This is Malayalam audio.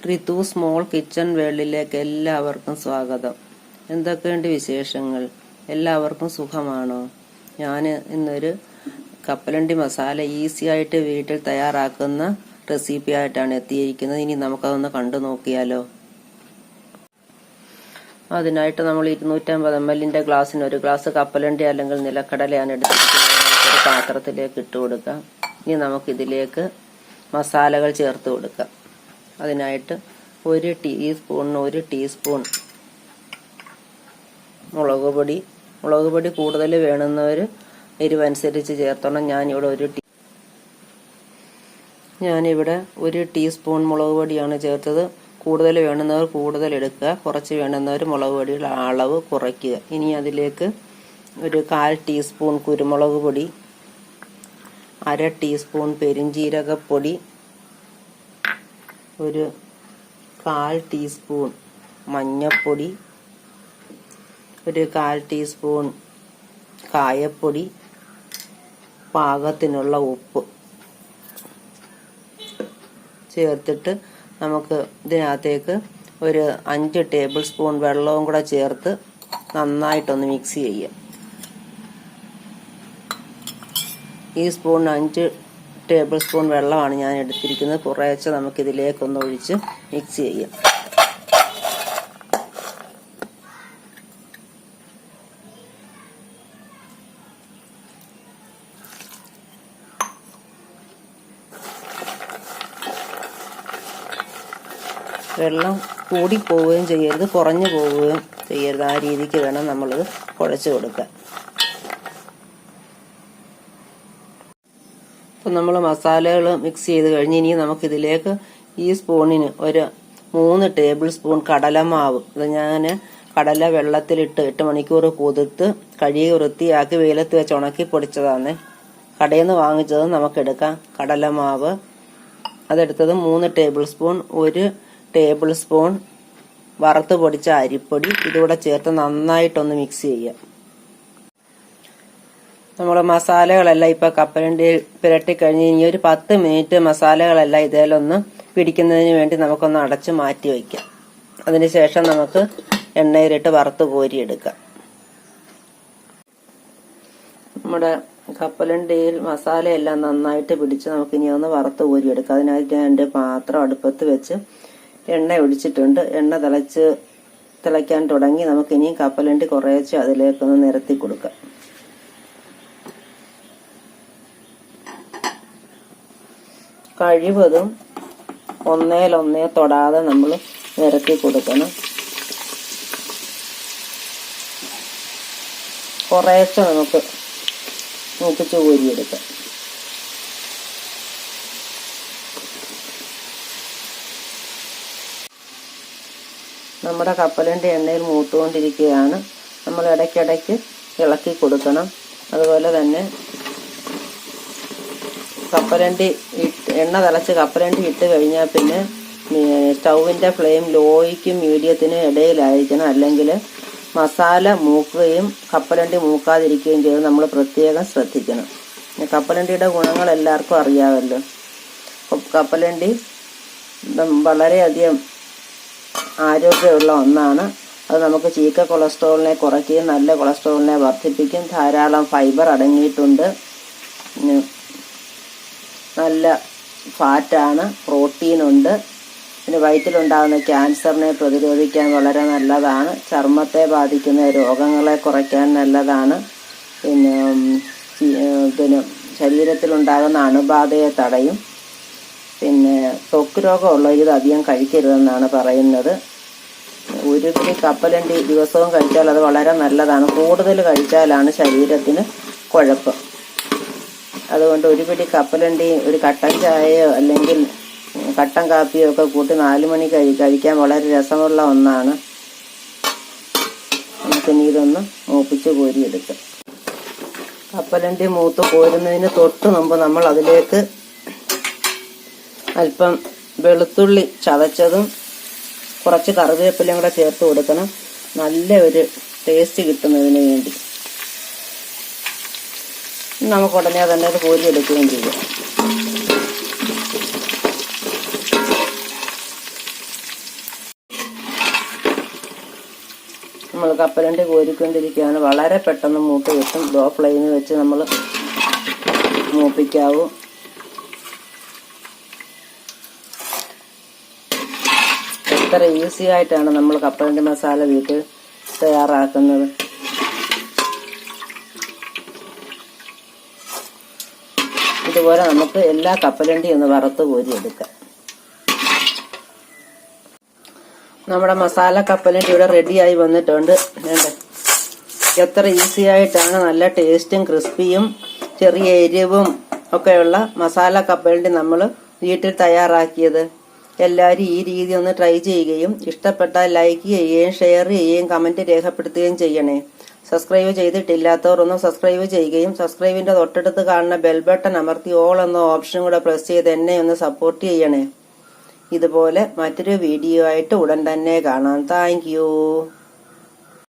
റിതു സ്മോൾ കിച്ചൺ വേൾഡിലേക്ക് എല്ലാവർക്കും സ്വാഗതം. എന്തൊക്കെയുണ്ട് വിശേഷങ്ങൾ? എല്ലാവർക്കും സുഖമാണോ? ഞാൻ ഇന്നൊരു കപ്പലണ്ടി മസാല ഈസി ആയിട്ട് വീട്ടിൽ തയ്യാറാക്കുന്ന റെസിപ്പി ആയിട്ടാണ് എത്തിയിരിക്കുന്നത്. ഇനി നമുക്കതൊന്ന് കണ്ടു നോക്കിയാലോ. അതിനായിട്ട് നമ്മൾ 250 ml ഗ്ലാസ്സിന് ഒരു ഗ്ലാസ് കപ്പലണ്ടി അല്ലെങ്കിൽ നിലക്കടലയാണ് എടുത്തിരിക്കുന്നത്. ഒരു പാത്രത്തിലേക്ക് ഇട്ട് കൊടുക്കാം. ഇനി നമുക്കിതിലേക്ക് മസാലകൾ ചേർത്ത് കൊടുക്കാം. അതിനായിട്ട് 1 ടീസ്പൂൺ മുളക് പൊടി കൂടുതൽ വേണമെന്നവർ എരിവനുസരിച്ച് ചേർത്തോണം. ഞാനിവിടെ 1 ടീസ്പൂൺ മുളക് പൊടിയാണ് ചേർത്തത്. കൂടുതൽ വേണമെന്നവർ കൂടുതൽ എടുക്കുക, കുറച്ച് വേണമെന്നവർ മുളക് പൊടിയുടെ അളവ് കുറയ്ക്കുക. ഇനി അതിലേക്ക് ഒരു 1/4 ടീസ്പൂൺ കുരുമുളക് പൊടി, 1/2 ടീസ്പൂൺ പെരിഞ്ജീരകപ്പൊടി, ഒരു 1/4 ടീസ്പൂൺ മഞ്ഞൾപ്പൊടി, ഒരു 1/4 ടീസ്പൂൺ കായപ്പൊടി, പാകത്തിനുള്ള ഉപ്പ് ചേർത്തിട്ട് നമുക്ക് ഇതിനകത്തേക്ക് ഒരു 5 ടേബിൾ സ്പൂൺ വെള്ളവും കൂടെ ചേർത്ത് നന്നായിട്ടൊന്ന് മിക്സ് ചെയ്യാം. ഈ സ്പൂൺ 5 ടേബിൾ സ്പൂൺ വെള്ളമാണ് ഞാൻ എടുത്തിരിക്കുന്നത്. കുറേശ്ശെ നമുക്കിതിലേക്കൊന്ന് ഒഴിച്ച് മിക്സ് ചെയ്യാം. വെള്ളം കൂടി പോവുകയും ചെയ്യരുത്, കുറഞ്ഞു പോവുകയും ചെയ്യരുത്. ആ രീതിക്ക് വേണം നമ്മളിത് കുഴച്ച് കൊടുക്കാൻ. അപ്പം നമ്മൾ മസാലകൾ മിക്സ് ചെയ്ത് കഴിഞ്ഞ് ഇനി നമുക്കിതിലേക്ക് ഈ സ്പൂണിന് ഒരു 3 ടേബിൾ സ്പൂൺ കടലമാവ്, അത് ഞാൻ കടല വെള്ളത്തിലിട്ട് 8 മണിക്കൂർ കുതിർത്ത് കഴുകി വൃത്തിയാക്കി വെയിലത്ത് വെച്ച് ഉണക്കി പൊടിച്ചതാണ്. കടയിൽ നിന്ന് വാങ്ങിച്ചത് നമുക്കെടുക്കാം. കടലമാവ് അതെടുത്തത് 3 ടേബിൾ സ്പൂൺ, 1 ടേബിൾ സ്പൂൺ വറുത്ത് പൊടിച്ച അരിപ്പൊടി ഇതുകൂടെ ചേർത്ത് നന്നായിട്ടൊന്ന് മിക്സ് ചെയ്യാം. നമ്മുടെ മസാലകളെല്ലാം ഇപ്പൊ കപ്പലണ്ടി പുരട്ടിക്കഴിഞ്ഞ് ഇനി ഒരു 10 മിനിറ്റ് മസാലകളെല്ലാം ഇതിലൊന്ന് പിടിക്കുന്നതിന് വേണ്ടി നമുക്കൊന്ന് അടച്ചു മാറ്റി വയ്ക്കാം. അതിനുശേഷം നമുക്ക് എണ്ണയിലിട്ട് വറുത്ത് കോരിയെടുക്കാം. നമ്മുടെ കപ്പലണ്ടിയിൽ മസാലയെല്ലാം നന്നായിട്ട് പിടിച്ച് നമുക്കിനി ഒന്ന് വറുത്ത് കോരിയെടുക്കാം. അതിനായിട്ട് ഞാൻ എൻ്റെ പാത്രം അടുപ്പത്ത് വെച്ച് എണ്ണ ഒഴിച്ചിട്ടുണ്ട്. എണ്ണ തിളയ്ക്കാൻ തുടങ്ങി. നമുക്കിനി കപ്പലണ്ടി കുറേശ്ശെ അതിലേക്കൊന്ന് നിരത്തി കൊടുക്കാം. കഴിവതും ഒന്നേലൊന്നേ തൊടാതെ നമ്മൾ നിരത്തി കൊടുക്കണം. കുറേശ്ശെ നമുക്ക് മൂപ്പിച്ച് കോരിയെടുക്കാം. നമ്മുടെ കപ്പലണ്ടി എണ്ണയിൽ മൂത്തുകൊണ്ടിരിക്കുകയാണ്. നമ്മൾ ഇടയ്ക്കിടയ്ക്ക് ഇളക്കി കൊടുക്കണം. അതുപോലെ തന്നെ എണ്ണ തിളച്ച് കപ്പലണ്ടി ഇട്ട് കഴിഞ്ഞാൽ പിന്നെ സ്റ്റൗവിൻ്റെ ഫ്ലെയിം ലോയ്ക്കും മീഡിയത്തിനും ഇടയിലായിരിക്കണം. അല്ലെങ്കിൽ മസാല മൂക്കുകയും കപ്പലണ്ടി മൂക്കാതിരിക്കുകയും ചെയ്ത് നമ്മൾ പ്രത്യേകം ശ്രദ്ധിക്കണം. കപ്പലണ്ടിയുടെ ഗുണങ്ങൾ എല്ലാവർക്കും അറിയാമല്ലോ. കപ്പലണ്ടി വളരെയധികം ആരോഗ്യമുള്ള ഒന്നാണ്. അത് നമുക്ക് ചീത്ത കൊളസ്ട്രോളിനെ കുറയ്ക്കുകയും നല്ല കൊളസ്ട്രോളിനെ വർദ്ധിപ്പിക്കും. ധാരാളം ഫൈബർ അടങ്ങിയിട്ടുണ്ട്. നല്ല ഫാറ്റാണ്, പ്രോട്ടീനുണ്ട്. പിന്നെ വയറ്റിലുണ്ടാകുന്ന ക്യാൻസറിനെ പ്രതിരോധിക്കാൻ വളരെ നല്ലതാണ്. ചർമ്മത്തെ ബാധിക്കുന്ന രോഗങ്ങളെ കുറയ്ക്കാൻ നല്ലതാണ്. പിന്നെ ശരീരത്തിലുണ്ടാകുന്ന അണുബാധയെ തടയും. പിന്നെ ത്വക്ക് രോഗമുള്ളവർ ഇത് അധികം കഴിക്കരുതെന്നാണ് പറയുന്നത്. ഒരു പിടി കപ്പലണ്ടി ദിവസവും കഴിച്ചാൽ അത് വളരെ നല്ലതാണ്. കൂടുതൽ കഴിച്ചാലാണ് ശരീരത്തിന് കുഴപ്പം. അതുകൊണ്ട് ഒരു പിടി കപ്പലണ്ടി ഒരു കട്ടൻ ചായയോ അല്ലെങ്കിൽ കട്ടൻ കാപ്പിയോ ഒക്കെ കൂട്ടി 4 മണി കഴിക്കാൻ വളരെ രസമുള്ള ഒന്നാണ്. നമുക്കിനി ഇതൊന്ന് മൂപ്പിച്ച് കോരിയെടുക്കാം. കപ്പലണ്ടി മൂത്ത് കോരുന്നതിന് തൊട്ട് മുമ്പ് നമ്മൾ അതിലേക്ക് അല്പം വെളുത്തുള്ളി ചതച്ചതും കുറച്ച് കറിവേപ്പിലയും കൂടെ ചേർത്ത് കൊടുക്കണം. നല്ല ഒരു ടേസ്റ്റ് കിട്ടുന്നതിന് വേണ്ടി. നമുക്ക് ഉടനെ തന്നെ അത് കോരിയെടുക്കുകയും ചെയ്യാം. നമ്മൾ കപ്പലണ്ടി കോരിക്കൊണ്ടിരിക്കുകയാണ്. വളരെ പെട്ടെന്ന് മൂത്ത് കിട്ടും. ലോ ഫ്ലെയിമിൽ വെച്ച് നമ്മൾ മൂപ്പിക്കാവൂ. എത്ര ഈസി ആയിട്ടാണ് നമ്മൾ കപ്പലണ്ടി മസാല വീട്ടിൽ തയ്യാറാക്കുന്നത്. ഇതുപോലെ നമുക്ക് എല്ലാ കപ്പലണ്ടിയും ഒന്ന് വറുത്ത് കോരിയെടുക്കാം. നമ്മുടെ മസാല കപ്പലണ്ടി ഇവിടെ റെഡിയായി വന്നിട്ടുണ്ട്. എത്ര ഈസി ആയിട്ടാണ് നല്ല ടേസ്റ്റും ക്രിസ്പിയും ചെറിയ എരിവും ഒക്കെയുള്ള മസാല കപ്പലണ്ടി നമ്മൾ വീട്ടിൽ തയ്യാറാക്കിയത്. എല്ലാവരും ഈ രീതി ഒന്ന് ട്രൈ ചെയ്യുകയും ഇഷ്ടപ്പെട്ടാൽ ലൈക്ക് ചെയ്യുകയും ഷെയർ ചെയ്യുകയും കമന്റ് രേഖപ്പെടുത്തുകയും ചെയ്യണേ. സബ്സ്ക്രൈബ് ചെയ്തിട്ടില്ലാത്തവർ ഒന്ന് സബ്സ്ക്രൈബ് ചെയ്യുകയും സബ്സ്ക്രൈബിന്റെ തൊട്ടടുത്ത് കാണുന്ന ബെൽ ബട്ടൺ അമർത്തി ഓൾ എന്ന ഓപ്ഷൻ കൂടെ പ്രസ് ചെയ്ത് എന്നെ ഒന്ന് സപ്പോർട്ട് ചെയ്യണേ. ഇതുപോലെ മറ്റൊരു വീഡിയോ ആയിട്ട് ഉടൻ തന്നെ കാണാം. Thank you.